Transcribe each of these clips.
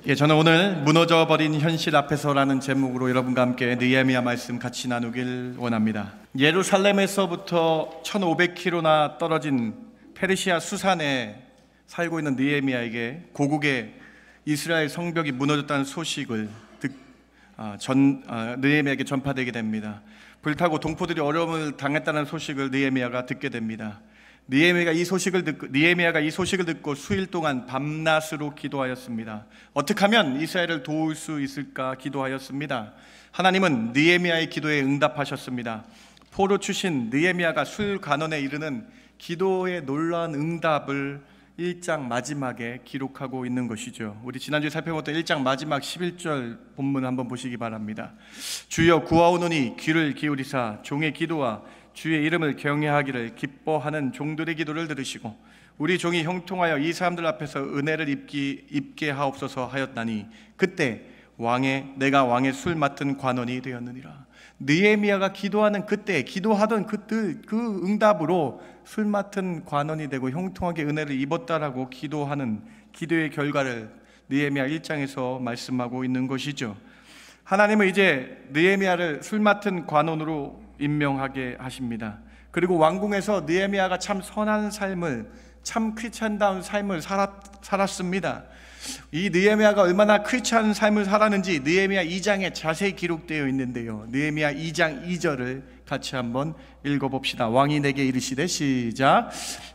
저는 오늘 무너져버린 현실 앞에서라는 제목으로 여러분과 함께 느헤미야 말씀 같이 나누길 원합니다. 예루살렘에서부터 1500km나 떨어진 페르시아 수산에 살고 있는 느헤미야에게 고국의 이스라엘 성벽이 무너졌다는 소식을 느헤미야에게 전파되게 됩니다. 불타고 동포들이 어려움을 당했다는 소식을 느헤미야가 듣게 됩니다. 느헤미야가 이 소식을 듣고 수일 동안 밤낮으로 기도하였습니다. 어떻게 하면 이스라엘을 도울 수 있을까 기도하였습니다. 하나님은 느헤미야의 기도에 응답하셨습니다. 포로 출신 느헤미야가 술관원에 이르는 기도의 놀라운 응답을 1장 마지막에 기록하고 있는 것이죠. 우리 지난주에 살펴봤던 1장 마지막 11절 본문 한번 보시기 바랍니다. 주여 구하오노니 귀를 기울이사 종의 기도와 주의 이름을 경외하기를 기뻐하는 종들의 기도를 들으시고 우리 종이 형통하여 이 사람들 앞에서 은혜를 입게 하옵소서 하였나니 그때 내가 왕의 술 맡은 관원이 되었느니라. 느헤미야가 기도하는 그때, 기도하던 그 응답으로 술 맡은 관원이 되고 형통하게 은혜를 입었다라고 기도하는 기도의 결과를 느헤미야 1장에서 말씀하고 있는 것이죠. 하나님은 이제 느헤미야를 술 맡은 관원으로 임명하게 하십니다. 그리고 왕궁에서 느헤미야가 참 선한 삶을, 참 크리스찬다운 삶을 살았습니다. 이 느헤미야가 얼마나 크리스찬 삶을 살았는지 느헤미야 2장에 자세히 기록되어 있는데요. 느헤미야 2장 2절을 같이 한번 읽어봅시다. 왕이 내게 이르시되, 시작.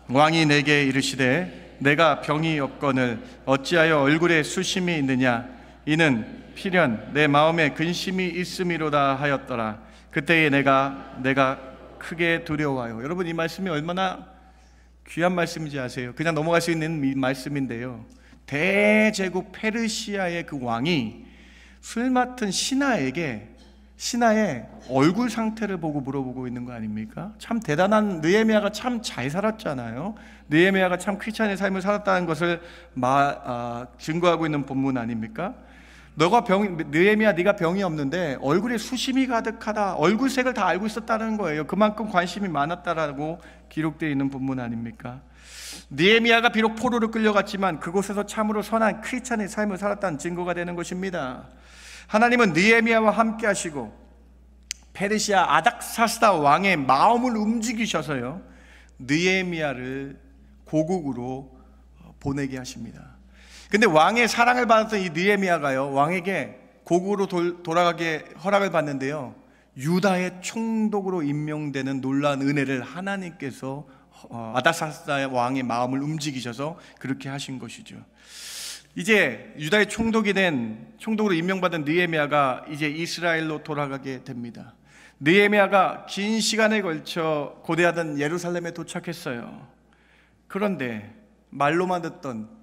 왕이 내게 이르시되 내가 병이 없거늘 어찌하여 얼굴에 수심이 있느냐? 이는 필연 내 마음에 근심이 있음이로다 하였더라. 그때에 내가 크게 두려워요. 여러분, 이 말씀이 얼마나 귀한 말씀인지 아세요? 그냥 넘어갈 수 있는 이 말씀인데요. 대제국 페르시아의 그 왕이 술 맡은 신하의 얼굴 상태를 보고 물어보고 있는 거 아닙니까? 참 대단한, 느헤미야가 참 잘 살았잖아요. 느헤미야가 참 크리스찬의 삶을 살았다는 것을 증거하고 있는 본문 아닙니까? 느헤미야, 네가 병이 없는데 얼굴에 수심이 가득하다, 얼굴색을 다 알고 있었다는 거예요. 그만큼 관심이 많았다라고 기록되어 있는 본문 아닙니까? 느헤미야가 비록 포로로 끌려갔지만 그곳에서 참으로 선한 크리스찬의 삶을 살았다는 증거가 되는 것입니다. 하나님은 느헤미야와 함께 하시고 페르시아 아닥사스다 왕의 마음을 움직이셔서요, 느헤미야를 고국으로 보내게 하십니다. 근데 왕의 사랑을 받았던 이 느헤미야가요, 왕에게 고국으로 돌아가게 허락을 받는데요, 유다의 총독으로 임명되는 놀라운 은혜를 하나님께서 아닥사스다 왕의 마음을 움직이셔서 그렇게 하신 것이죠. 이제 유다의 총독으로 임명받은 느헤미야가 이제 이스라엘로 돌아가게 됩니다. 느헤미야가 긴 시간에 걸쳐 고대하던 예루살렘에 도착했어요. 그런데 말로만 듣던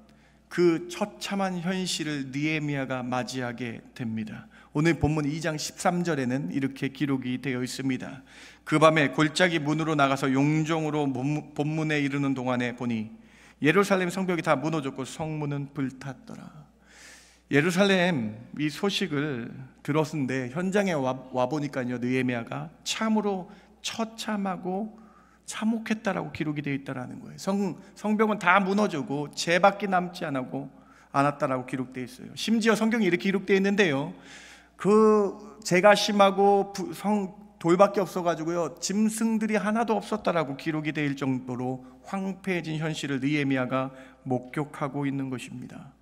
그 처참한 현실을 느헤미야가 맞이하게 됩니다. 오늘 본문 2장 13절에는 이렇게 기록이 되어 있습니다. 그 밤에 골짜기 문으로 나가서 용종으로 본문에 이르는 동안에 보니 예루살렘 성벽이 다 무너졌고 성문은 불탔더라. 예루살렘 이 소식을 들었는데 현장에 와보니까요, 느헤미야가 참으로 처참하고 참혹했다라고 기록이 되어 있다는 거예요. 성벽은 다 무너지고 죄밖에 남지 않았다라고 기록되어 있어요. 심지어 성경이 이렇게 기록되어 있는데요, 그 죄가 심하고 돌밖에 없어가지고요, 짐승들이 하나도 없었다라고 기록이 될 정도로 황폐해진 현실을 느헤미야가 목격하고 있는 것입니다.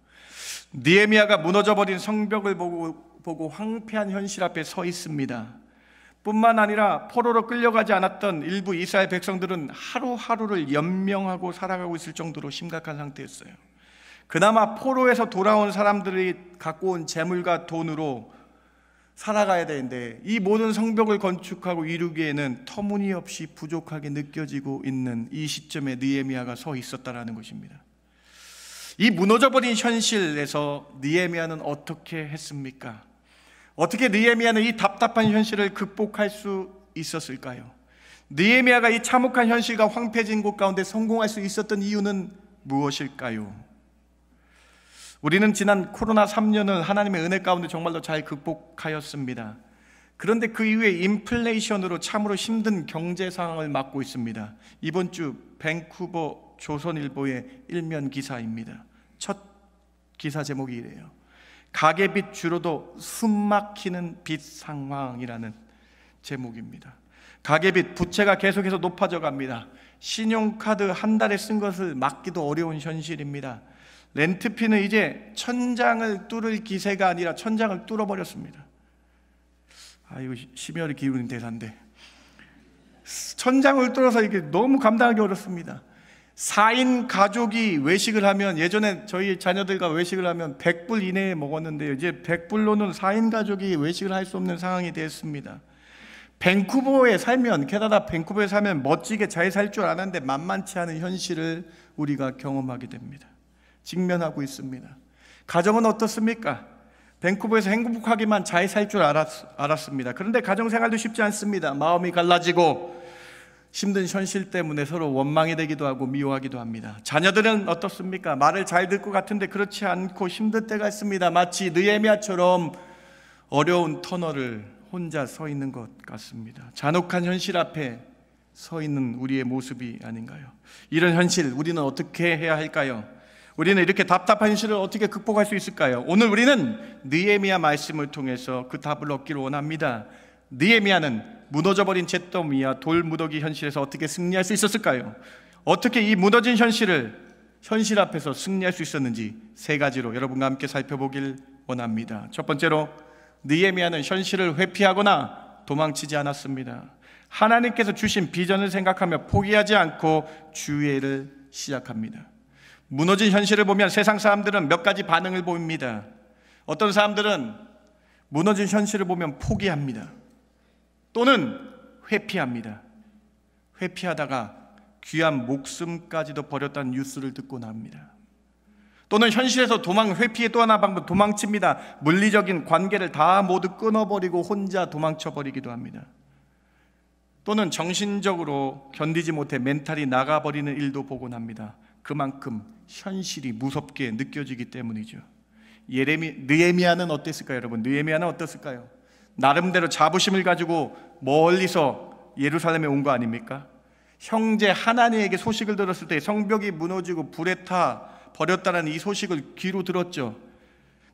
느헤미야가 무너져버린 성벽을 보고 황폐한 현실 앞에 서 있습니다. 뿐만 아니라 포로로 끌려가지 않았던 일부 이스라엘 백성들은 하루하루를 연명하고 살아가고 있을 정도로 심각한 상태였어요. 그나마 포로에서 돌아온 사람들이 갖고 온 재물과 돈으로 살아가야 되는데 이 모든 성벽을 건축하고 이루기에는 터무니없이 부족하게 느껴지고 있는 이 시점에 느헤미야가 서 있었다라는 것입니다. 이 무너져버린 현실에서 느헤미야는 어떻게 했습니까? 어떻게 느헤미야는 이 답답한 현실을 극복할 수 있었을까요? 느헤미야가 이 참혹한 현실과 황폐해진 곳 가운데 성공할 수 있었던 이유는 무엇일까요? 우리는 지난 코로나 3년을 하나님의 은혜 가운데 정말로 잘 극복하였습니다. 그런데 그 이후에 인플레이션으로 참으로 힘든 경제 상황을 맞고 있습니다. 이번 주 밴쿠버 조선일보의 일면 기사입니다. 첫 기사 제목이 이래요. 가계빚 줄어도 숨막히는 빚 상황이라는 제목입니다. 가계빚, 부채가 계속해서 높아져 갑니다. 신용카드 한 달에 쓴 것을 막기도 어려운 현실입니다. 렌트피는 이제 천장을 뚫을 기세가 아니라 천장을 뚫어버렸습니다. 이거 심혈이 기울인 대사인데, 천장을 뚫어서 이게 너무 감당하기 어렵습니다. 4인 가족이 외식을 하면, 예전에 저희 자녀들과 외식을 하면 100불 이내에 먹었는데요, 이제 100불로는 4인 가족이 외식을 할 수 없는 상황이 됐습니다. 밴쿠버에 살면, 캐나다 밴쿠버에 살면 멋지게 잘 살 줄 알았는데 만만치 않은 현실을 우리가 경험하게 됩니다. 직면하고 있습니다. 가정은 어떻습니까? 밴쿠버에서 행복하게만 잘 살 줄 알았습니다. 그런데 가정생활도 쉽지 않습니다. 마음이 갈라지고 힘든 현실 때문에 서로 원망이 되기도 하고 미워하기도 합니다. 자녀들은 어떻습니까? 말을 잘 듣고 같은데 그렇지 않고 힘들 때가 있습니다. 마치 느헤미야처럼 어려운 터널을 혼자 서 있는 것 같습니다. 잔혹한 현실 앞에 서 있는 우리의 모습이 아닌가요? 이런 현실, 우리는 어떻게 해야 할까요? 우리는 이렇게 답답한 현실을 어떻게 극복할 수 있을까요? 오늘 우리는 느헤미야 말씀을 통해서 그 답을 얻기를 원합니다. 느헤미야는 무너져버린 잿더미와 돌무더기 현실에서 어떻게 승리할 수 있었을까요? 어떻게 이 무너진 현실 앞에서 승리할 수 있었는지 세 가지로 여러분과 함께 살펴보길 원합니다. 첫 번째로, 느헤미야는 현실을 회피하거나 도망치지 않았습니다. 하나님께서 주신 비전을 생각하며 포기하지 않고 주의를 시작합니다. 무너진 현실을 보면 세상 사람들은 몇 가지 반응을 보입니다. 어떤 사람들은 무너진 현실을 보면 포기합니다. 또는 회피합니다. 회피하다가 귀한 목숨까지도 버렸다는 뉴스를 듣고 납니다. 또는 현실에서 회피의 또 하나 방법, 도망칩니다. 물리적인 관계를 다 모두 끊어버리고 혼자 도망쳐버리기도 합니다. 또는 정신적으로 견디지 못해 멘탈이 나가버리는 일도 보곤 합니다. 그만큼 현실이 무섭게 느껴지기 때문이죠. 느헤미야는 어땠을까요, 여러분? 느헤미야는 어땠을까요? 나름대로 자부심을 가지고 멀리서 예루살렘에 온 거 아닙니까? 형제 하나니에게 소식을 들었을 때 성벽이 무너지고 불에 타 버렸다는 이 소식을 귀로 들었죠.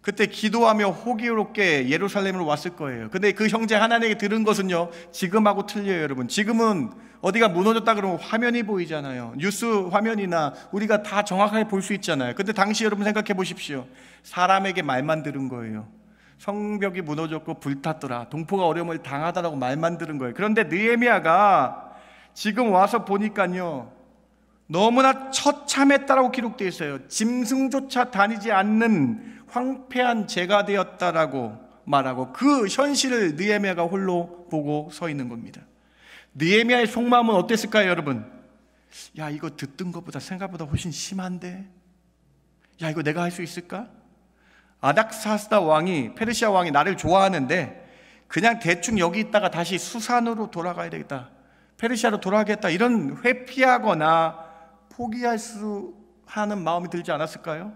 그때 기도하며 호기롭게 예루살렘으로 왔을 거예요. 근데 그 형제 하나님에게 들은 것은요, 지금하고 틀려요, 여러분. 지금은 어디가 무너졌다 그러면 화면이 보이잖아요. 뉴스 화면이나 우리가 다 정확하게 볼 수 있잖아요. 근데 당시 여러분 생각해 보십시오. 사람에게 말만 들은 거예요. 성벽이 무너졌고 불탔더라, 동포가 어려움을 당하다라고 말만 들은 거예요. 그런데 느헤미야가 지금 와서 보니까요, 너무나 처참했다라고 기록되어 있어요. 짐승조차 다니지 않는 황폐한 재가 되었다라고 말하고, 그 현실을 느헤미야가 홀로 보고 서 있는 겁니다. 느헤미야의 속마음은 어땠을까요, 여러분? 야, 이거 듣던 것보다 생각보다 훨씬 심한데? 야, 이거 내가 할 수 있을까? 아닥사스다 왕이, 페르시아 왕이 나를 좋아하는데 그냥 대충 여기 있다가 다시 수산으로 돌아가야 되겠다, 페르시아로 돌아가겠다, 이런 회피하거나 포기할 수 하는 마음이 들지 않았을까요?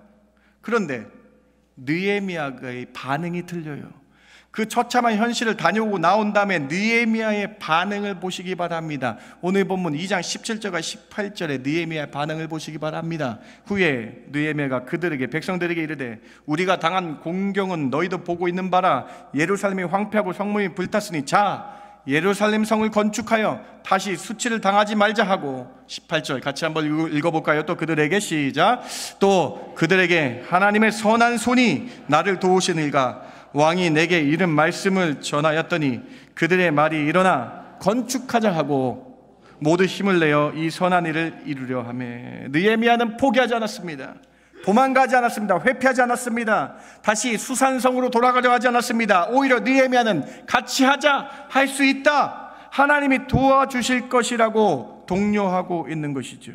그런데 느헤미야의 반응이 틀려요. 그 처참한 현실을 다녀오고 나온 다음에 느헤미야의 반응을 보시기 바랍니다. 오늘 본문 2장 17절과 18절에 느헤미야의 반응을 보시기 바랍니다. 후에 느헤미야가 그들에게, 백성들에게 이르되, 우리가 당한 공경은 너희도 보고 있는 바라. 예루살렘이 황폐하고 성문이 불탔으니 자, 예루살렘 성을 건축하여 다시 수치를 당하지 말자 하고, 18절 같이 한번 읽어볼까요? 또 그들에게, 시작. 또 그들에게 하나님의 선한 손이 나를 도우시니가 왕이 내게 이른 말씀을 전하였더니 그들의 말이 일어나 건축하자 하고 모두 힘을 내어 이 선한 일을 이루려 하매. 느헤미야는 포기하지 않았습니다. 도망가지 않았습니다. 회피하지 않았습니다. 다시 수산성으로 돌아가려 하지 않았습니다. 오히려 느헤미야는 같이 하자, 할 수 있다, 하나님이 도와주실 것이라고 독려하고 있는 것이죠.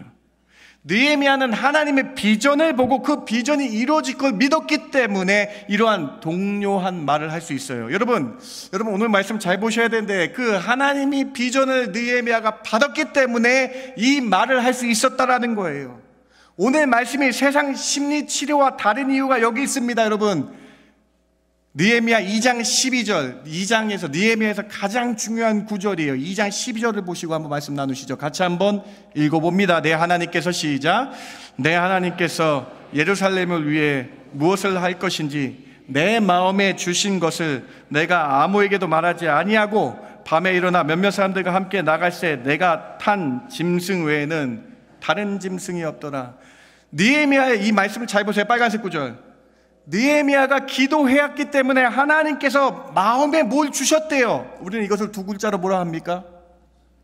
느헤미야는 하나님의 비전을 보고 그 비전이 이루어질 걸 믿었기 때문에 이러한 독려한 말을 할 수 있어요. 여러분 오늘 말씀 잘 보셔야 되는데, 그 하나님이 비전을 느헤미야가 받았기 때문에 이 말을 할 수 있었다라는 거예요. 오늘 말씀이 세상 심리 치료와 다른 이유가 여기 있습니다, 여러분. 느헤미야 2장 12절, 2장에서 느헤미야에서 가장 중요한 구절이에요. 2장 12절을 보시고 한번 말씀 나누시죠. 같이 한번 읽어봅니다. 내 하나님께서, 시작. 내 하나님께서 예루살렘을 위해 무엇을 할 것인지 내 마음에 주신 것을 내가 아무에게도 말하지 아니하고 밤에 일어나 몇몇 사람들과 함께 나갈새 내가 탄 짐승 외에는 다른 짐승이 없더라. 느헤미야의 이 말씀을 잘 보세요. 빨간색 구절. 느헤미야가 기도해왔기 때문에 하나님께서 마음에 뭘 주셨대요. 우리는 이것을 두 글자로 뭐라 합니까?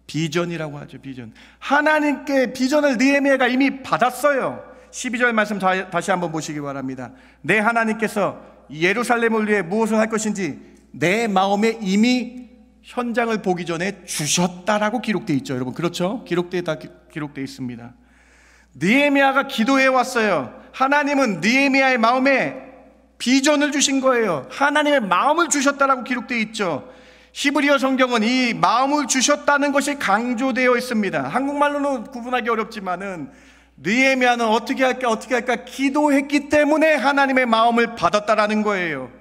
비전이라고 하죠. 비전. 하나님께 비전을 느헤미야가 이미 받았어요. 12절 말씀 다시 한번 보시기 바랍니다. 내 하나님께서 예루살렘을 위해 무엇을 할 것인지 내 마음에 이미 현장을 보기 전에 주셨다라고 기록되어 있죠. 여러분 그렇죠? 기록되어 있습니다. 느헤미야가 기도해 왔어요. 하나님은 느헤미야의 마음에 비전을 주신 거예요. 하나님의 마음을 주셨다라고 기록되어 있죠. 히브리어 성경은 이 마음을 주셨다는 것이 강조되어 있습니다. 한국말로는 구분하기 어렵지만은 느헤미야는 어떻게 할까 기도했기 때문에 하나님의 마음을 받았다라는 거예요.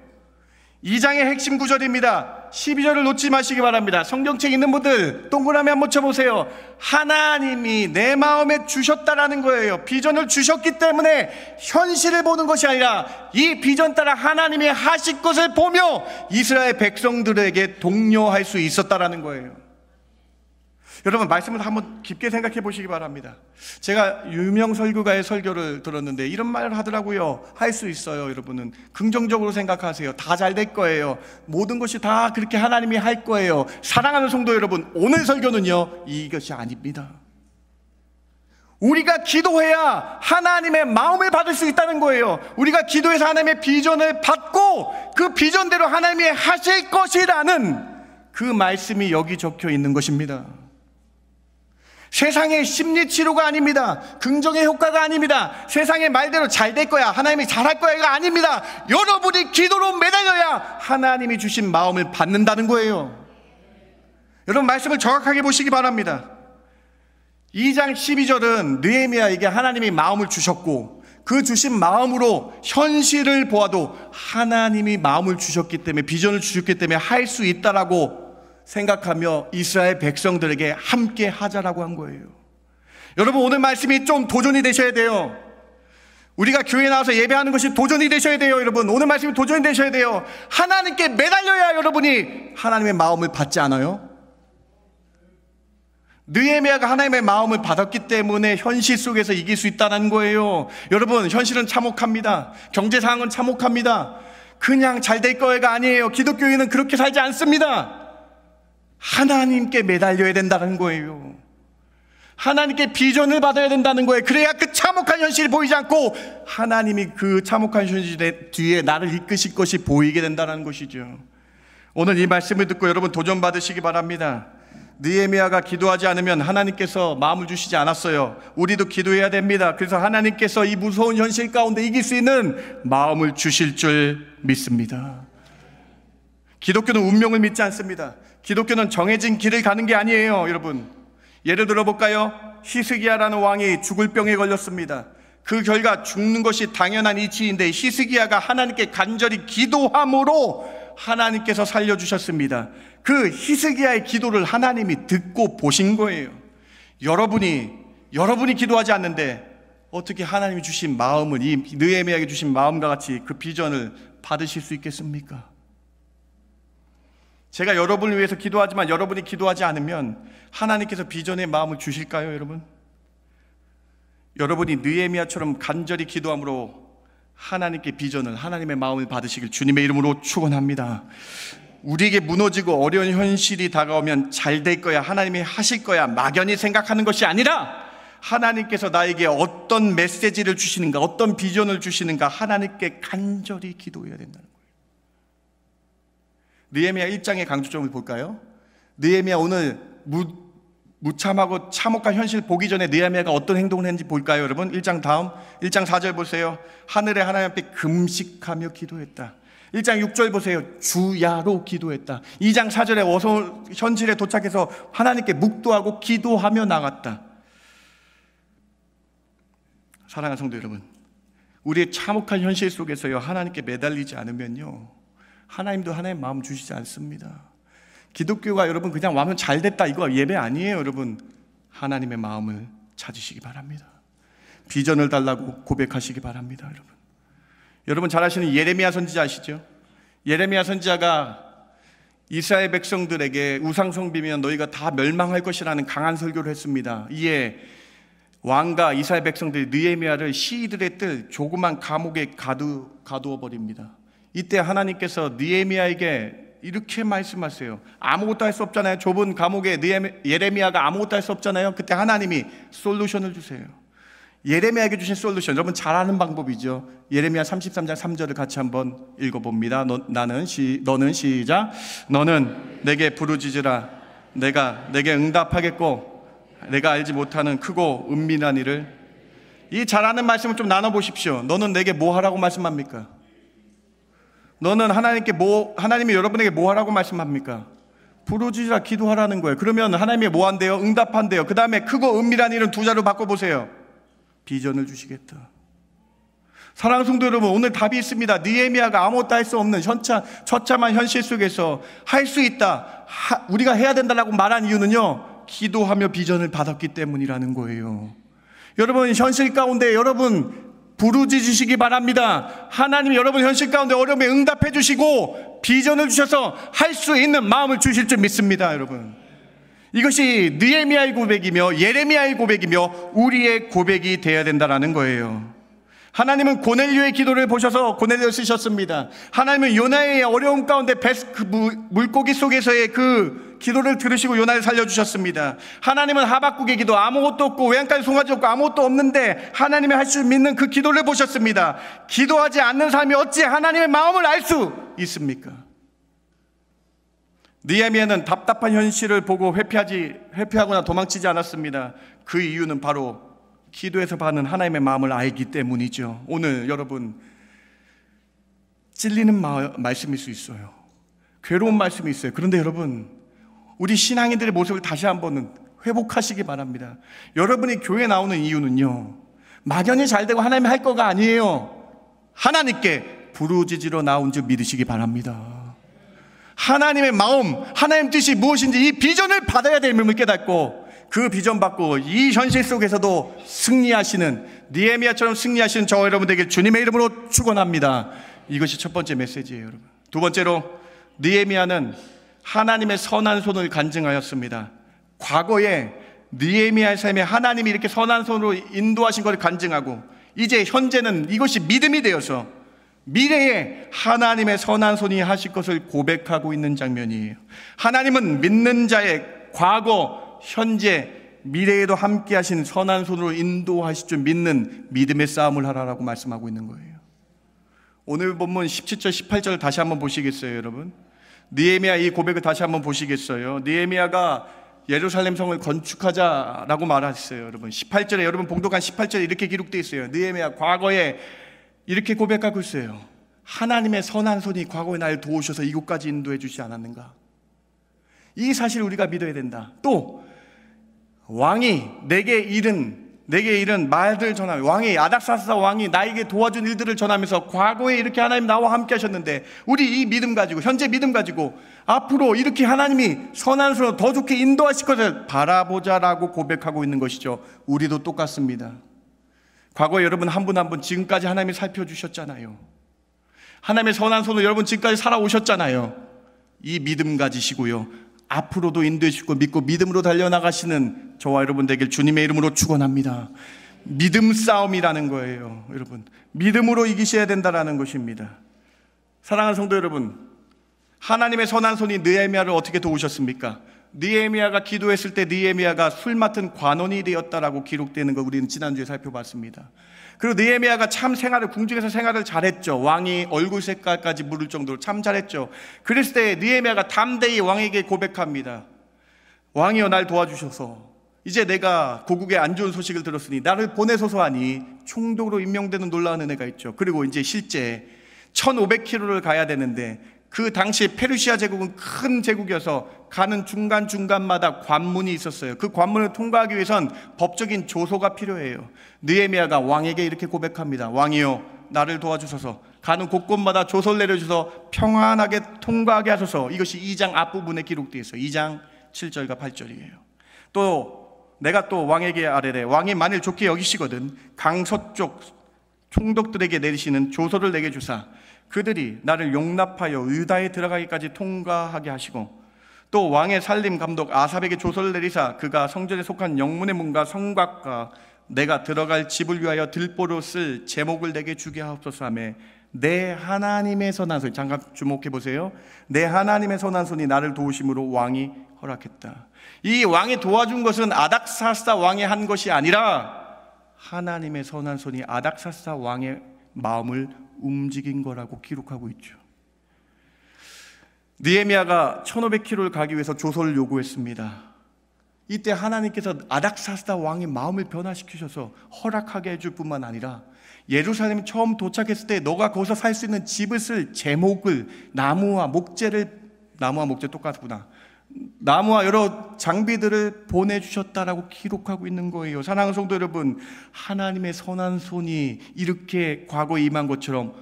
2장의 핵심 구절입니다. 12절을 놓지 마시기 바랍니다. 성경책 있는 분들 동그라미 한번 쳐보세요. 하나님이 내 마음에 주셨다라는 거예요. 비전을 주셨기 때문에 현실을 보는 것이 아니라 이 비전 따라 하나님이 하실 것을 보며 이스라엘 백성들에게 독려할 수 있었다라는 거예요. 여러분 말씀을 한번 깊게 생각해 보시기 바랍니다. 제가 유명 설교가의 설교를 들었는데 이런 말을 하더라고요. 할 수 있어요. 여러분은 긍정적으로 생각하세요. 다 잘 될 거예요. 모든 것이 다 그렇게 하나님이 할 거예요. 사랑하는 성도 여러분, 오늘 설교는요 이것이 아닙니다. 우리가 기도해야 하나님의 마음을 받을 수 있다는 거예요. 우리가 기도해서 하나님의 비전을 받고 그 비전대로 하나님이 하실 것이라는 그 말씀이 여기 적혀 있는 것입니다. 세상의 심리치료가 아닙니다. 긍정의 효과가 아닙니다. 세상의 말대로 잘 될 거야, 하나님이 잘할 거야가 아닙니다. 여러분이 기도로 매달려야 하나님이 주신 마음을 받는다는 거예요. 여러분 말씀을 정확하게 보시기 바랍니다. 2장 12절은 느헤미야에게 하나님이 마음을 주셨고 그 주신 마음으로 현실을 보아도 하나님이 마음을 주셨기 때문에 비전을 주셨기 때문에 할 수 있다라고 생각하며 이스라엘 백성들에게 함께 하자라고 한 거예요. 여러분 오늘 말씀이 좀 도전이 되셔야 돼요. 우리가 교회에 나와서 예배하는 것이 도전이 되셔야 돼요. 여러분 오늘 말씀이 도전이 되셔야 돼요. 하나님께 매달려야 여러분이 하나님의 마음을 받지 않아요? 느헤미야가 하나님의 마음을 받았기 때문에 현실 속에서 이길 수 있다는 거예요. 여러분 현실은 참혹합니다. 경제 상황은 참혹합니다. 그냥 잘 될 거가 아니에요. 기독교인은 그렇게 살지 않습니다. 하나님께 매달려야 된다는 거예요. 하나님께 비전을 받아야 된다는 거예요. 그래야 그 참혹한 현실이 보이지 않고 하나님이 그 참혹한 현실 뒤에 나를 이끄실 것이 보이게 된다는 것이죠. 오늘 이 말씀을 듣고 여러분 도전 받으시기 바랍니다. 느헤미야가 기도하지 않으면 하나님께서 마음을 주시지 않았어요. 우리도 기도해야 됩니다. 그래서 하나님께서 이 무서운 현실 가운데 이길 수 있는 마음을 주실 줄 믿습니다. 기독교는 운명을 믿지 않습니다. 기독교는 정해진 길을 가는 게 아니에요. 여러분 예를 들어 볼까요? 히스기야라는 왕이 죽을 병에 걸렸습니다. 그 결과 죽는 것이 당연한 이치인데 히스기야가 하나님께 간절히 기도함으로 하나님께서 살려주셨습니다. 그 히스기야의 기도를 하나님이 듣고 보신 거예요. 여러분이 기도하지 않는데 어떻게 하나님이 주신 마음을 이 느헤미야에게 주신 마음과 같이 그 비전을 받으실 수 있겠습니까? 제가 여러분을 위해서 기도하지만 여러분이 기도하지 않으면 하나님께서 비전의 마음을 주실까요, 여러분? 여러분이 느헤미야처럼 간절히 기도함으로 하나님께 비전을, 하나님의 마음을 받으시길 주님의 이름으로 축원합니다. 우리에게 무너지고 어려운 현실이 다가오면 잘 될 거야, 하나님이 하실 거야 막연히 생각하는 것이 아니라 하나님께서 나에게 어떤 메시지를 주시는가, 어떤 비전을 주시는가 하나님께 간절히 기도해야 된다는 거예요. 느헤미야 1장의 강조점을 볼까요? 느헤미야 오늘 무참하고 참혹한 현실 보기 전에 느헤미야가 어떤 행동을 했는지 볼까요, 여러분? 1장 4절 보세요. 하늘에 하나님 앞에 금식하며 기도했다. 1장 6절 보세요. 주야로 기도했다. 2장 4절에 어서 현실에 도착해서 하나님께 묵도하고 기도하며 나갔다. 사랑하는 성도 여러분, 우리의 참혹한 현실 속에서요 하나님께 매달리지 않으면요 하나님도 하나님의 마음 주시지 않습니다. 기독교가 여러분 그냥 와면 잘 됐다 이거 예배 아니에요. 여러분 하나님의 마음을 찾으시기 바랍니다. 비전을 달라고 고백하시기 바랍니다. 여러분 잘 아시는 예레미야 선지자 아시죠? 예레미야 선지자가 이스라엘 백성들에게 우상숭배면 너희가 다 멸망할 것이라는 강한 설교를 했습니다. 이에 왕과 이스라엘 백성들이 느헤미야를 시위들의 뜰 조그만 감옥에 가두어 버립니다. 이때 하나님께서 느헤미야에게 이렇게 말씀하세요. 아무것도 할 수 없잖아요. 좁은 감옥에 예레미야가 아무것도 할 수 없잖아요. 그때 하나님이 솔루션을 주세요. 예레미야에게 주신 솔루션, 여러분 잘 아는 방법이죠. 예레미야 33장 3절을 같이 한번 읽어봅니다. 너는 시작. 너는 내게 부르짖으라. 내가 내게 응답하겠고 내가 알지 못하는 크고 은밀한 일을. 이 잘 아는 말씀을 좀 나눠보십시오. 너는 내게 뭐 하라고 말씀합니까? 너는 하나님이 여러분에게 뭐 하라고 말씀합니까? 부르짖으라, 기도하라는 거예요. 그러면 하나님이 뭐 한대요? 응답한대요. 그 다음에 크고 은밀한 일은 두 자로 바꿔보세요. 비전을 주시겠다. 사랑하는 성도 여러분, 오늘 답이 있습니다. 느헤미야가 아무것도 할 수 없는 처참한 현실 속에서 할 수 있다, 우리가 해야 된다라고 말한 이유는요, 기도하며 비전을 받았기 때문이라는 거예요. 여러분 현실 가운데 여러분 부르짖으시기 바랍니다. 하나님이 여러분 현실 가운데 어려움에 응답해 주시고 비전을 주셔서 할 수 있는 마음을 주실 줄 믿습니다. 여러분, 이것이 느헤미야의 고백이며 예레미야의 고백이며 우리의 고백이 되어야 된다는 거예요. 하나님은 고넬료의 기도를 보셔서 고넬료를 쓰셨습니다. 하나님은 요나의 어려움 가운데 물고기 속에서의 그 기도를 들으시고 요나를 살려주셨습니다. 하나님은 하박국의 기도, 아무것도 없고 외양간에 송아지 없고 아무것도 없는데 하나님이 할 수 믿는 그 기도를 보셨습니다. 기도하지 않는 사람이 어찌 하나님의 마음을 알 수 있습니까? 느헤미야는 답답한 현실을 보고 회피하거나 도망치지 않았습니다. 그 이유는 바로 기도에서 받는 하나님의 마음을 알기 때문이죠. 오늘 여러분 찔리는 말씀일 수 있어요. 괴로운 말씀이 있어요. 그런데 여러분, 우리 신앙인들의 모습을 다시 한번 회복하시기 바랍니다. 여러분이 교회 나오는 이유는요, 막연히 잘되고 하나님이 할 거가 아니에요. 하나님께 부르짖으러 나온 줄 믿으시기 바랍니다. 하나님의 마음, 하나님 뜻이 무엇인지 이 비전을 받아야 됨을 깨닫고 그 비전 받고 이 현실 속에서도 승리하시는, 느헤미야처럼 승리하시는 저와 여러분 되길 주님의 이름으로 축원합니다. 이것이 첫 번째 메시지예요. 여러분, 두 번째로 느헤미야는 하나님의 선한 손을 간증하였습니다. 과거에 느헤미야의 삶에 하나님이 이렇게 선한 손으로 인도하신 것을 간증하고, 이제 현재는 이것이 믿음이 되어서 미래에 하나님의 선한 손이 하실 것을 고백하고 있는 장면이에요. 하나님은 믿는 자의 과거, 현재, 미래에도 함께 하신 선한 손으로 인도하실 줄 믿는 믿음의 싸움을 하라고 말씀하고 있는 거예요. 오늘 본문 17절 18절을 다시 한번 보시겠어요? 여러분, 느헤미야 이 고백을 다시 한번 보시겠어요? 느헤미야가 예루살렘 성을 건축하자라고 말하셨어요. 여러분 18절에, 여러분 봉독한 18절에 이렇게 기록되어 있어요. 느헤미야 과거에 이렇게 고백하고 있어요. 하나님의 선한 손이 과거에 날 도우셔서 이곳까지 인도해 주지 않았는가? 이 사실을 우리가 믿어야 된다. 또 왕이 내게 이른 말들을 전하며, 왕이 아닥사스다 왕이 나에게 도와준 일들을 전하면서 과거에 이렇게 하나님 나와 함께 하셨는데 우리 이 믿음 가지고, 현재 믿음 가지고 앞으로 이렇게 하나님이 선한 손으로 더 좋게 인도하실 것을 바라보자라고 고백하고 있는 것이죠. 우리도 똑같습니다. 과거에 여러분 한 분 한 분 지금까지 하나님이 살펴주셨잖아요. 하나님의 선한 손으로 여러분 지금까지 살아오셨잖아요. 이 믿음 가지시고요, 앞으로도 인도해 주시고 믿고 믿음으로 달려나가시는 저와 여러분 되길 주님의 이름으로 축원합니다. 믿음 싸움이라는 거예요. 여러분, 믿음으로 이기셔야 된다는 것입니다. 사랑하는 성도 여러분, 하나님의 선한 손이 느헤미야를 어떻게 도우셨습니까? 느헤미야가 기도했을 때 느헤미야가 술 맡은 관원이 되었다라고 기록되는 거 우리는 지난주에 살펴봤습니다. 그리고 느헤미야가 참 궁중에서 생활을 잘했죠. 왕이 얼굴 색깔까지 물을 정도로 참 잘했죠. 그랬을 때 느헤미야가 담대히 왕에게 고백합니다. 왕이여, 날 도와주셔서 이제 내가 고국의 안 좋은 소식을 들었으니 나를 보내소서 하니 총독으로 임명되는 놀라운 은혜가 있죠. 그리고 이제 실제 1500km를 가야 되는데, 그 당시 페르시아 제국은 큰 제국이어서 가는 중간중간마다 관문이 있었어요. 그 관문을 통과하기 위해선 법적인 조소가 필요해요. 느헤미야가 왕에게 이렇게 고백합니다. 왕이여, 나를 도와주소서 가는 곳곳마다 조서를 내려주셔서 평안하게 통과하게 하소서. 이것이 2장 앞부분에 기록되어 있어요. 2장 7절과 8절이에요. 또 내가 또 왕에게 아뢰되, 왕이 만일 좋게 여기시거든 강서쪽 총독들에게 내리시는 조서를 내게 주사 그들이 나를 용납하여 유다에 들어가기까지 통과하게 하시고, 또 왕의 살림 감독 아삽에게 조서를 내리사 그가 성전에 속한 영문의 문과 성곽과 내가 들어갈 집을 위하여 들보로 쓸 제목을 내게 주게 하옵소서 하며, 내 하나님의 선한 손이, 잠깐 주목해 보세요. 내 하나님의 선한 손이 나를 도우심으로 왕이 허락했다. 이 왕이 도와준 것은 아닥사스다 왕이 한 것이 아니라 하나님의 선한 손이 아닥사스다 왕의 마음을 움직인 거라고 기록하고 있죠. 느헤미야가 1500km를 가기 위해서 조서를 요구했습니다. 이때 하나님께서 아닥사스다 왕의 마음을 변화시키셔서 허락하게 해줄 뿐만 아니라 예루살렘 처음 도착했을 때 너가 거기서 살 수 있는 집을 쓸 제목을 나무와 목재 똑같구나. 나무와 여러 장비들을 보내주셨다라고 기록하고 있는 거예요. 사랑하는 성도 여러분, 하나님의 선한 손이 이렇게 과거에 임한 것처럼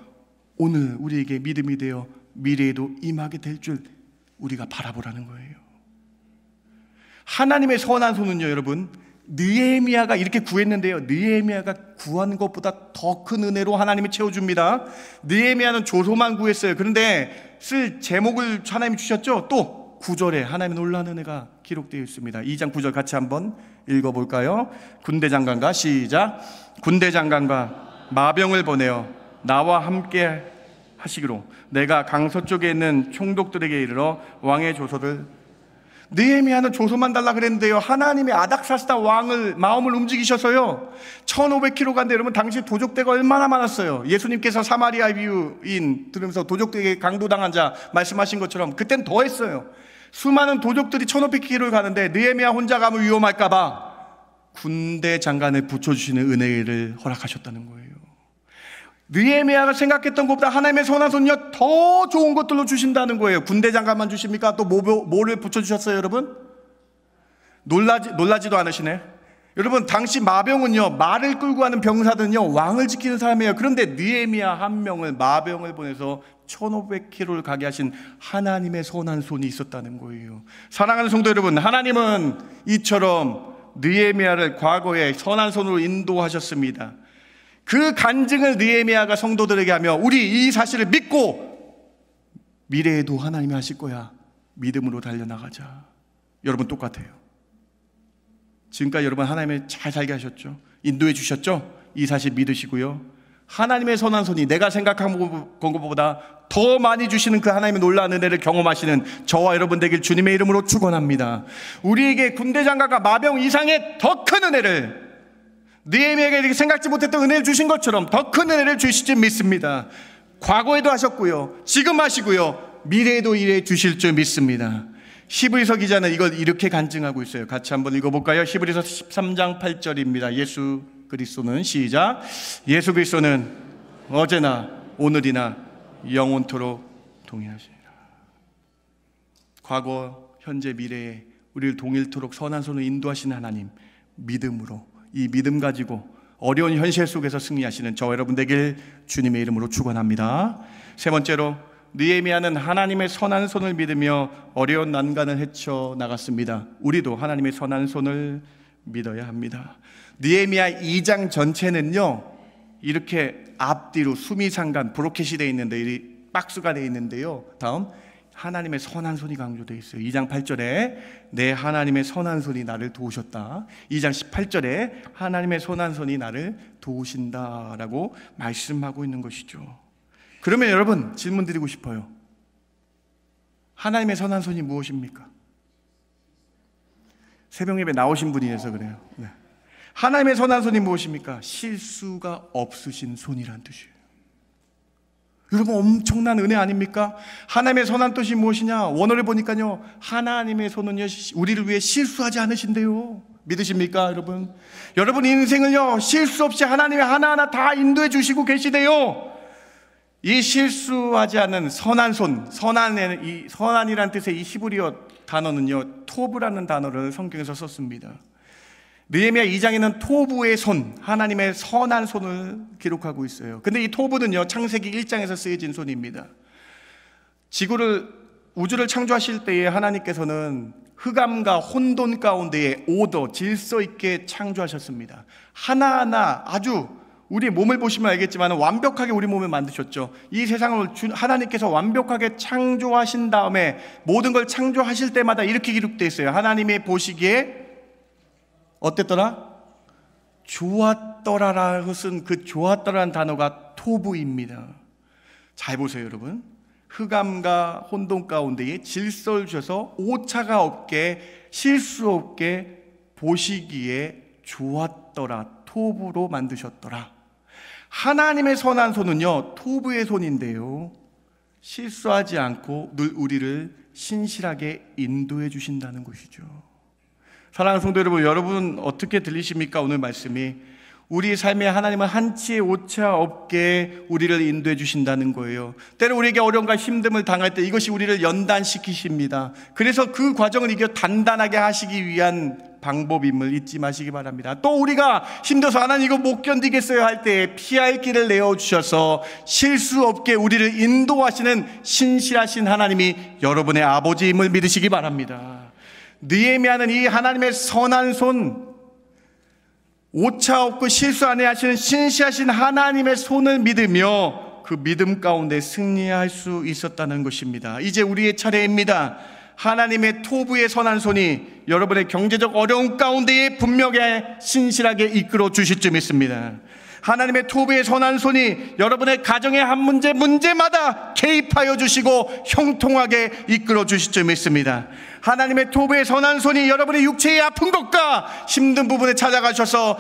오늘 우리에게 믿음이 되어 미래에도 임하게 될 줄 우리가 바라보라는 거예요. 하나님의 선한 손은요, 여러분, 느헤미야가 이렇게 구했는데요, 느헤미야가 구한 것보다 더 큰 은혜로 하나님이 채워줍니다. 느헤미야는 조서만 구했어요. 그런데 쓸 제목을 하나님이 주셨죠. 또 9절에 하나님의 놀라운 은혜가 기록되어 있습니다. 2장 9절 같이 한번 읽어볼까요? 군대 장관과 시작. 군대 장관과 마병을 보내어 나와 함께 하시기로 내가 강서쪽에 있는 총독들에게 이르러 왕의 조서를. 느헤미야는 조서만 달라 그랬는데요, 하나님의 아닥사스다 왕을 마음을 움직이셔서요 1500km 간데, 여러분 당시 도적대가 얼마나 많았어요. 예수님께서 사마리아 비유인 들으면서 도적대에게 강도당한 자 말씀하신 것처럼 그땐 더 했어요. 수많은 도적들이 1500km를 가는데 느헤미야 혼자 가면 위험할까봐 군대 장관을 붙여주시는 은혜를 허락하셨다는 거예요. 느헤미야가 생각했던 것보다 하나님의 선한 손이요 더 좋은 것들로 주신다는 거예요. 군대 장관만 주십니까? 또 뭐를 붙여주셨어요, 여러분? 놀라지도 않으시네. 여러분, 당시 마병은요, 말을 끌고 가는 병사들은요 왕을 지키는 사람이에요. 그런데 느헤미야 한 명을, 마병을 보내서 1500km를 가게 하신 하나님의 선한 손이 있었다는 거예요. 사랑하는 성도 여러분, 하나님은 이처럼 느헤미야를 과거에 선한 손으로 인도하셨습니다. 그 간증을 느헤미야가 성도들에게 하며 우리 이 사실을 믿고 미래에도 하나님이 하실 거야, 믿음으로 달려나가자. 여러분 똑같아요. 지금까지 여러분 하나님이 잘 살게 하셨죠. 인도해 주셨죠. 이 사실 믿으시고요, 하나님의 선한 손이 내가 생각한 것보다 더 많이 주시는 그 하나님의 놀라운 은혜를 경험하시는 저와 여러분 되길 주님의 이름으로 축원합니다. 우리에게 군대 장관과 마병 이상의 더 큰 은혜를, 느헤미야에게 이렇게 생각지 못했던 은혜를 주신 것처럼 더 큰 은혜를 주실 줄 믿습니다. 과거에도 하셨고요, 지금 하시고요, 미래에도 이래 주실 줄 믿습니다. 히브리서 기자는 이걸 이렇게 간증하고 있어요. 같이 한번 읽어볼까요? 히브리서 13장 8절입니다. 예수 그리스도는, 시작. 예수 그리스도는 어제나 오늘이나 영원토록 동일하시니라. 과거, 현재, 미래에 우리를 동일토록 선한 손으로 인도하시는 하나님, 믿음으로, 이 믿음 가지고 어려운 현실 속에서 승리하시는 저 여러분 되길 주님의 이름으로 축원합니다. 세 번째로, 느헤미야는 하나님의 선한 손을 믿으며 어려운 난간을 헤쳐나갔습니다. 우리도 하나님의 선한 손을 믿어야 합니다. 느헤미야 2장 전체는요 이렇게 앞뒤로 수미상관 브로켓이 되어 있는데, 이 박스가 되어 있는데요, 다음 하나님의 선한 손이 강조되어 있어요. 2장 8절에 내 하나님의 선한 손이 나를 도우셨다. 2장 18절에 하나님의 선한 손이 나를 도우신다라고 말씀하고 있는 것이죠. 그러면 여러분 질문 드리고 싶어요. 하나님의 선한 손이 무엇입니까? 새벽 예배 나오신 분이라서 그래요. 네. 하나님의 선한 손이 무엇입니까? 실수가 없으신 손이란 뜻이에요. 여러분 엄청난 은혜 아닙니까? 하나님의 선한 뜻이 무엇이냐? 원어를 보니까요, 하나님의 손은요 우리를 위해 실수하지 않으신대요. 믿으십니까, 여러분? 여러분 인생을요 실수 없이 하나님이 하나하나 다 인도해 주시고 계시대요. 이 실수하지 않은 선한 손, 선한이라는 뜻의 이 히브리어 단어는요 토브라는 단어를 성경에서 썼습니다. 느헤미야 2장에는 토부의 손, 하나님의 선한 손을 기록하고 있어요. 근데 이 토부는요 창세기 1장에서 쓰여진 손입니다. 우주를 창조하실 때에 하나님께서는 흑암과 혼돈 가운데에 오더, 질서 있게 창조하셨습니다. 하나하나 아주 우리의 몸을 보시면 알겠지만 완벽하게 우리 몸을 만드셨죠. 이 세상을 하나님께서 완벽하게 창조하신 다음에 모든 걸 창조하실 때마다 이렇게 기록되어 있어요. 하나님이 보시기에 어땠더라? 좋았더라라는 것은, 그 좋았더라는 단어가 토부입니다. 잘 보세요, 여러분. 흑암과 혼돈 가운데에 질서를 주셔서 오차가 없게, 실수 없게 보시기에 좋았더라, 토부로 만드셨더라. 하나님의 선한 손은요, 토부의 손인데요, 실수하지 않고 늘 우리를 신실하게 인도해 주신다는 것이죠. 사랑하는 성도 여러분, 여러분 어떻게 들리십니까? 오늘 말씀이 우리 삶에 하나님은 한치의 오차 없게 우리를 인도해 주신다는 거예요. 때로 우리에게 어려움과 힘듦을 당할 때 이것이 우리를 연단시키십니다. 그래서 그 과정을 이겨 단단하게 하시기 위한 방법임을 잊지 마시기 바랍니다. 또 우리가 힘들어서 하나님 이거 못 견디겠어요 할 때 피할 길을 내어주셔서 실수 없게 우리를 인도하시는 신실하신 하나님이 여러분의 아버지임을 믿으시기 바랍니다. 느헤미야는 이 하나님의 선한 손, 오차 없고 실수 안 해 하시는 신실하신 하나님의 손을 믿으며 그 믿음 가운데 승리할 수 있었다는 것입니다. 이제 우리의 차례입니다. 하나님의 토부의 선한 손이 여러분의 경제적 어려움 가운데에 분명히 신실하게 이끌어 주실 줄 믿습니다. 하나님의 토부의 선한 손이 여러분의 가정의 한 문제마다 개입하여 주시고 형통하게 이끌어 주실 줄 믿습니다. 하나님의 토부의 선한 손이 여러분의 육체의 아픈 것과 힘든 부분에 찾아가셔서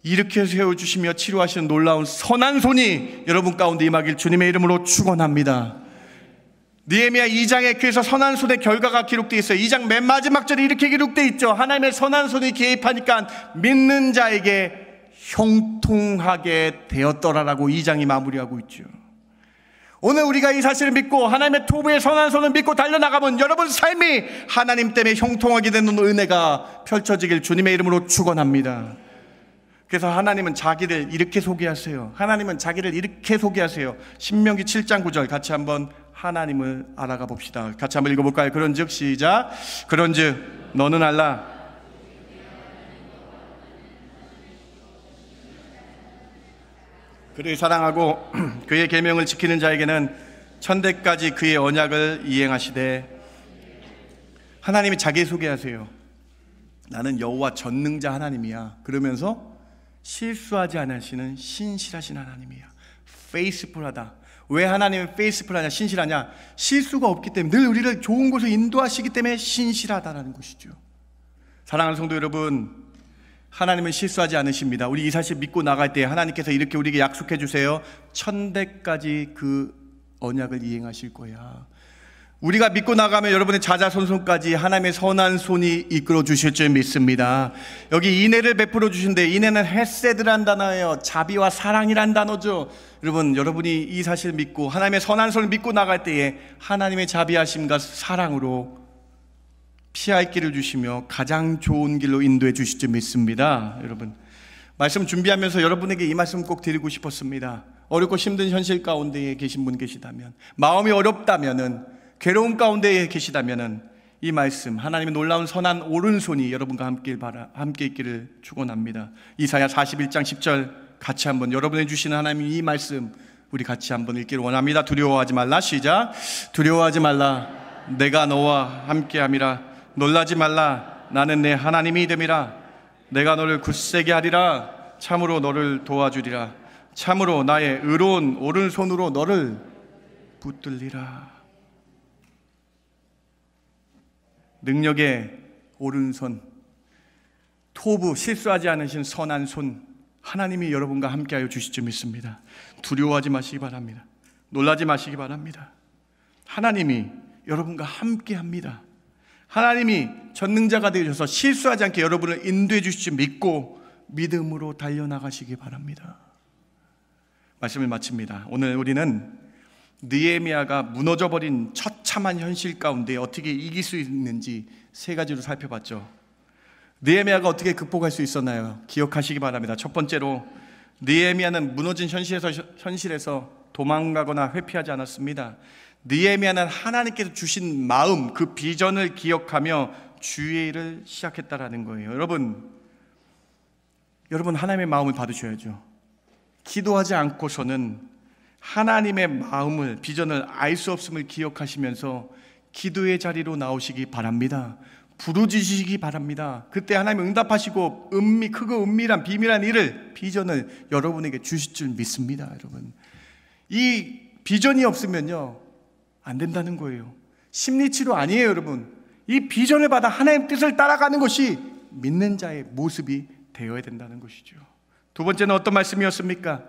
일으켜 세워주시며 치료하시는 놀라운 선한 손이 여러분 가운데 임하길 주님의 이름으로 축원합니다. 느헤미야 2장에 그래서 선한 손의 결과가 기록되어 있어요. 2장 맨 마지막 절에 이렇게 기록되어 있죠. 하나님의 선한 손이 개입하니까 믿는 자에게 형통하게 되었더라라고 2장이 마무리하고 있죠. 오늘 우리가 이 사실을 믿고 하나님의 토부의 선한 손을 믿고 달려나가면 여러분 삶이 하나님 때문에 형통하게 되는 은혜가 펼쳐지길 주님의 이름으로 축원합니다. 그래서 하나님은 자기를 이렇게 소개하세요. 하나님은 자기를 이렇게 소개하세요. 신명기 7장 9절 같이 한번 하나님을 알아가 봅시다. 같이 한번 읽어볼까요? 그런즉 시작. 그런즉 너는 알라. 그를 사랑하고 그의 계명을 지키는 자에게는 천대까지 그의 언약을 이행하시되. 하나님이 자기 소개하세요. 나는 여호와 전능자 하나님이야. 그러면서 실수하지 않으시는 신실하신 하나님이야. 페이스풀하다. 왜 하나님은 페이스풀하냐, 신실하냐? 실수가 없기 때문에, 늘 우리를 좋은 곳으로 인도하시기 때문에 신실하다는 것이죠. 사랑하는 성도 여러분, 하나님은 실수하지 않으십니다. 우리 이 사실 믿고 나갈 때 하나님께서 이렇게 우리에게 약속해 주세요. 천대까지 그 언약을 이행하실 거야. 우리가 믿고 나가면 여러분의 자자손손까지 하나님의 선한 손이 이끌어 주실 줄 믿습니다. 여기 인애를 베풀어 주신데, 인애는 헤세드란 단어예요. 자비와 사랑이란 단어죠. 여러분이 이 사실을 믿고 하나님의 선한 손을 믿고 나갈 때에 하나님의 자비하심과 사랑으로 피할 길을 주시며 가장 좋은 길로 인도해 주실 줄 믿습니다. 여러분, 말씀 준비하면서 여러분에게 이 말씀 꼭 드리고 싶었습니다. 어렵고 힘든 현실 가운데에 계신 분 계시다면, 마음이 어렵다면은, 괴로움 가운데에 계시다면은 이 말씀, 하나님의 놀라운 선한 오른손이 여러분과 함께 있기를 축원합니다. 이사야 41장 10절 같이 한번 여러분이 주시는 하나님의 이 말씀 우리 같이 한번 읽기를 원합니다. 두려워하지 말라. 시작. 두려워하지 말라. 내가 너와 함께함이라. 놀라지 말라. 나는 내 하나님이 됨이라. 내가 너를 굳세게 하리라. 참으로 너를 도와주리라. 참으로 나의 의로운 오른손으로 너를 붙들리라. 능력의 오른손, 토부, 실수하지 않으신 선한 손, 하나님이 여러분과 함께하여 주실 줄 믿습니다. 두려워하지 마시기 바랍니다. 놀라지 마시기 바랍니다. 하나님이 여러분과 함께합니다. 하나님이 전능자가 되어주셔서 실수하지 않게 여러분을 인도해 주실 줄 믿고 믿음으로 달려나가시기 바랍니다. 말씀을 마칩니다. 오늘 우리는 느헤미야가 무너져버린 처참한 현실 가운데 어떻게 이길 수 있는지 세 가지로 살펴봤죠. 느헤미야가 어떻게 극복할 수 있었나요? 기억하시기 바랍니다. 첫 번째로, 느헤미야는 무너진 현실에서 도망가거나 회피하지 않았습니다. 느헤미야는 하나님께서 주신 마음, 그 비전을 기억하며 주의 일을 시작했다라는 거예요. 여러분 하나님의 마음을 받으셔야죠. 기도하지 않고서는 하나님의 마음을, 비전을 알 수 없음을 기억하시면서 기도의 자리로 나오시기 바랍니다. 부르짖으시기 바랍니다. 그때 하나님 응답하시고 크고 은밀한 비밀한 일을, 비전을 여러분에게 주실 줄 믿습니다. 여러분, 이 비전이 없으면요 안 된다는 거예요. 심리치료 아니에요. 여러분, 이 비전을 받아 하나님의 뜻을 따라가는 것이 믿는 자의 모습이 되어야 된다는 것이죠. 두 번째는 어떤 말씀이었습니까?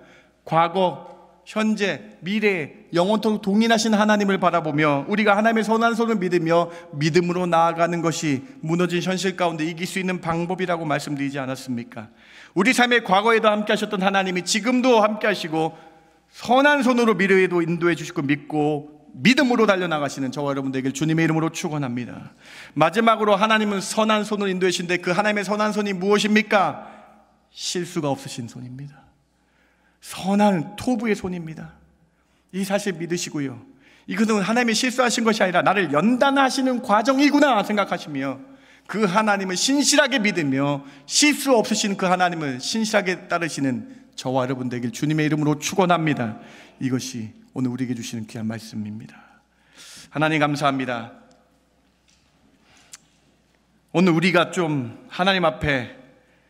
과거, 현재, 미래, 영원토록 동일하신 하나님을 바라보며 우리가 하나님의 선한 손을 믿으며 믿음으로 나아가는 것이 무너진 현실 가운데 이길 수 있는 방법이라고 말씀드리지 않았습니까? 우리 삶의 과거에도 함께 하셨던 하나님이 지금도 함께 하시고 선한 손으로 미래에도 인도해 주실 거 믿고 믿음으로 달려나가시는 저와 여러분들에게 주님의 이름으로 축원합니다. 마지막으로 하나님은 선한 손을 인도해 주신데 그 하나님의 선한 손이 무엇입니까? 실수가 없으신 손입니다. 선한 토부의 손입니다. 이 사실 믿으시고요, 이것은 하나님이 실수하신 것이 아니라 나를 연단하시는 과정이구나 생각하시며 그 하나님을 신실하게 믿으며 실수 없으신 그 하나님을 신실하게 따르시는 저와 여러분들에게 주님의 이름으로 축원합니다. 이것이 오늘 우리에게 주시는 귀한 말씀입니다. 하나님 감사합니다. 오늘 우리가 좀 하나님 앞에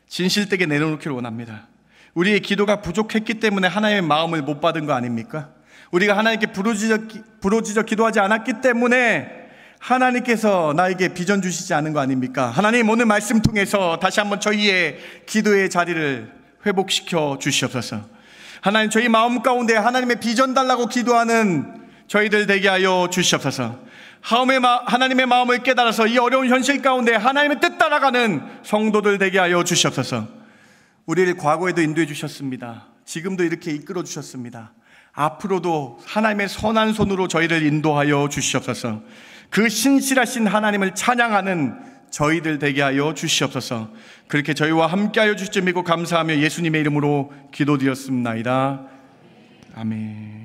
진실되게 내려놓기를 원합니다. 우리의 기도가 부족했기 때문에 하나님의 마음을 못 받은 거 아닙니까? 우리가 하나님께 부르짖어 기도하지 않았기 때문에 하나님께서 나에게 비전 주시지 않은 거 아닙니까? 하나님, 오늘 말씀 통해서 다시 한번 저희의 기도의 자리를 회복시켜 주시옵소서. 하나님, 저희 마음 가운데 하나님의 비전 달라고 기도하는 저희들 되게 하여 주시옵소서. 하나님의 마음을 깨달아서 이 어려운 현실 가운데 하나님의 뜻 따라가는 성도들 되게 하여 주시옵소서. 우리를 과거에도 인도해 주셨습니다. 지금도 이렇게 이끌어 주셨습니다. 앞으로도 하나님의 선한 손으로 저희를 인도하여 주시옵소서. 그 신실하신 하나님을 찬양하는 저희들 되게 하여 주시옵소서. 그렇게 저희와 함께 하여 주실 줄 믿고 감사하며 예수님의 이름으로 기도드렸습니다. 아멘.